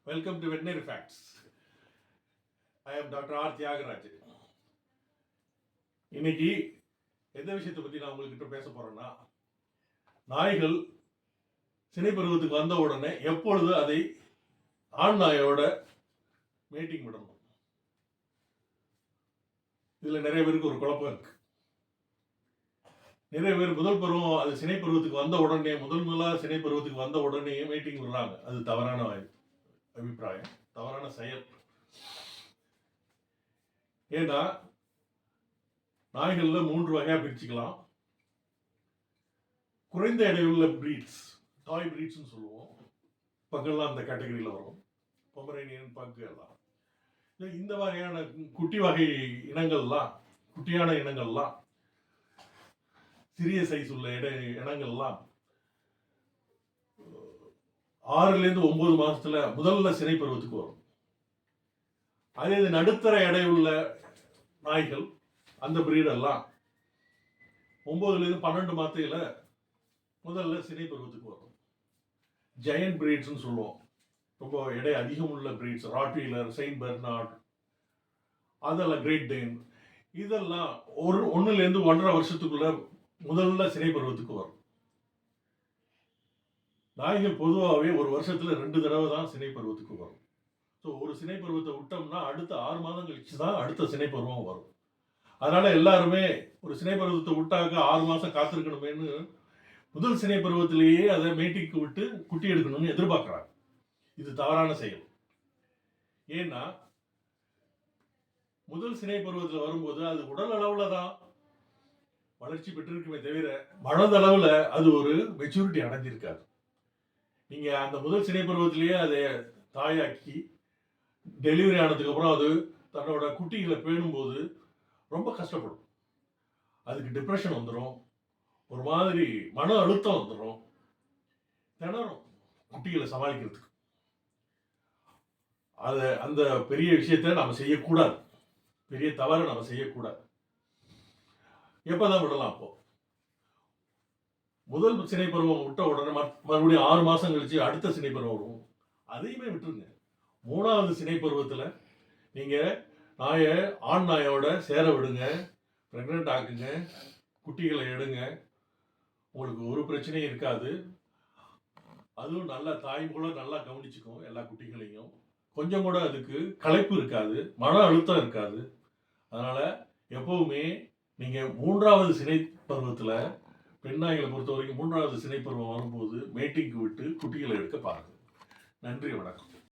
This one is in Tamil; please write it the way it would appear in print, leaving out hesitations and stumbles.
Welcome to Veterinary Facts. I am Dr. R. Thiagaraj. இன்னைக்கு எந்த விஷயத்தை பற்றி நான் உங்ககிட்ட பேச போறேன்னா, நாய்கள் சினை பருவத்துக்கு வந்த உடனே எப்பொழுது அதை ஆண் நாயோட மீட்டிங் விடணும். இதுல நிறைய பேருக்கு ஒரு குழப்பம் இருக்கு. நிறைய பேர் முதல் பருவம் அது சினை பருவத்துக்கு வந்த உடனே முதலா சினை பருவத்துக்கு வந்த உடனே மீட்டிங் விடுறாங்க. அது தவறான அபிப்பிராயம், தவறான செயல். ஏன்னா நாய்கள்ல 3 வகையா பிரிச்சுக்கலாம். குறைந்த எடையுள்ள பிரீட்ஸ், டாய் பிரீட்ஸ்னு சொல்லுவோம். பக்கெல்லாம் அந்த கேட்டகரியில் வரும். பொமரேனியன், பக்கு எல்லாம். இந்த வகையான குட்டி வகை இனங்கள்லாம், குட்டியான இனங்கள்லாம், சிறிய சைஸ் உள்ள இனங்கள்லாம் 6லேருந்து 9 மாசத்துல முதல்ல சினை பருவத்துக்கு வரும். அதே நடுத்தர எடை உள்ள நாய்கள், அந்த பிரீடெல்லாம் 9லேருந்து 12 மாசத்துல முதல்ல சினை பருவத்துக்கு வரும். ஜெயண்ட் பிரீட்ஸ்னு சொல்லுவோம். ரொம்ப எடை அதிகம் உள்ள பிரீட்ஸ், ராட்வீலர், செயின்ட் பெர்னார்ட், அதெல்லாம் கிரேட் டேன், இதெல்லாம் 1லேருந்து 1.5 வருஷத்துக்குள்ள முதல்ல சினை பருவத்துக்கு வரும். நாய்கள் பொதுவாகவே ஒரு வருஷத்துல 2 தடவை தான் சினை பருவத்துக்கு வரும். ஸோ ஒரு சினை பருவத்தை விட்டோம்னா அடுத்த 6 மாதம் கழிச்சு தான் அடுத்த சினை பருவம் வரும். அதனால எல்லாருமே ஒரு சினை பருவத்தை விட்டாக்க 6 மாசம் காத்திருக்கணுமேனு முதல் சினை பருவத்திலேயே அதை மேட்டிக்கு விட்டு குட்டி எடுக்கணும்னு எதிர்பார்க்கிறாங்க. இது தவறான செயல். ஏன்னா முதல் சினை பருவத்தில் வரும்போது அது உடல் அளவுல தான் வளர்ச்சி பெற்றிருக்குமே தவிர மனதளவுல அது ஒரு மெச்சூரிட்டி அடைஞ்சிருக்காது. நீங்க அந்த முதல் சினை பருவத்திலேயே அதை தாயாக்கி டெலிவரி ஆனதுக்கு அப்புறம் அது தன்னோட குட்டிகளை பேணும்போது ரொம்ப கஷ்டப்படும். அதுக்கு டிப்ரெஷன் வந்துடும், ஒரு மாதிரி மன அழுத்தம் வந்துடும், திணறும் குட்டிகளை சமாளிக்கிறதுக்கு. அந்த பெரிய விஷயத்த நம்ம செய்யக்கூடாது, பெரிய தவறை நம்ம செய்யக்கூடாது. எப்பதான் விடலாம்? அப்போ முதல் சினை பருவம் விட்ட உடனே மறுபடியும் 6 மாசம் கழிச்சு அடுத்த சினை பருவம் வரும், அதையுமே விட்டுருங்க. 3வது சினை பருவத்துல நீங்க நாயை ஆண் நாயோட சேர விடுங்க, பிரெக்னென்ட் ஆக்குங்க, குட்டிகளை எடுங்க. உங்களுக்கு ஒரு பிரச்சனையும் இருக்காது. அதுவும் நல்லா தாய் போல நல்லா கவனிச்சுக்கும் எல்லா குட்டிகளையும். கொஞ்சம் கூட அதுக்கு களைப்பு இருக்காது, மன அழுத்தம் இருக்காது. அதனால எப்பவுமே நீங்க 3வது சினை பருவத்துல பெண் நாய்களை பொறுத்த வரைக்கும் 3வது சினை பருவம் வரும்போது மேட்டிங்க்கு விட்டு குட்டிகளை எடுக்க பாருங்க. நன்றி, வணக்கம்.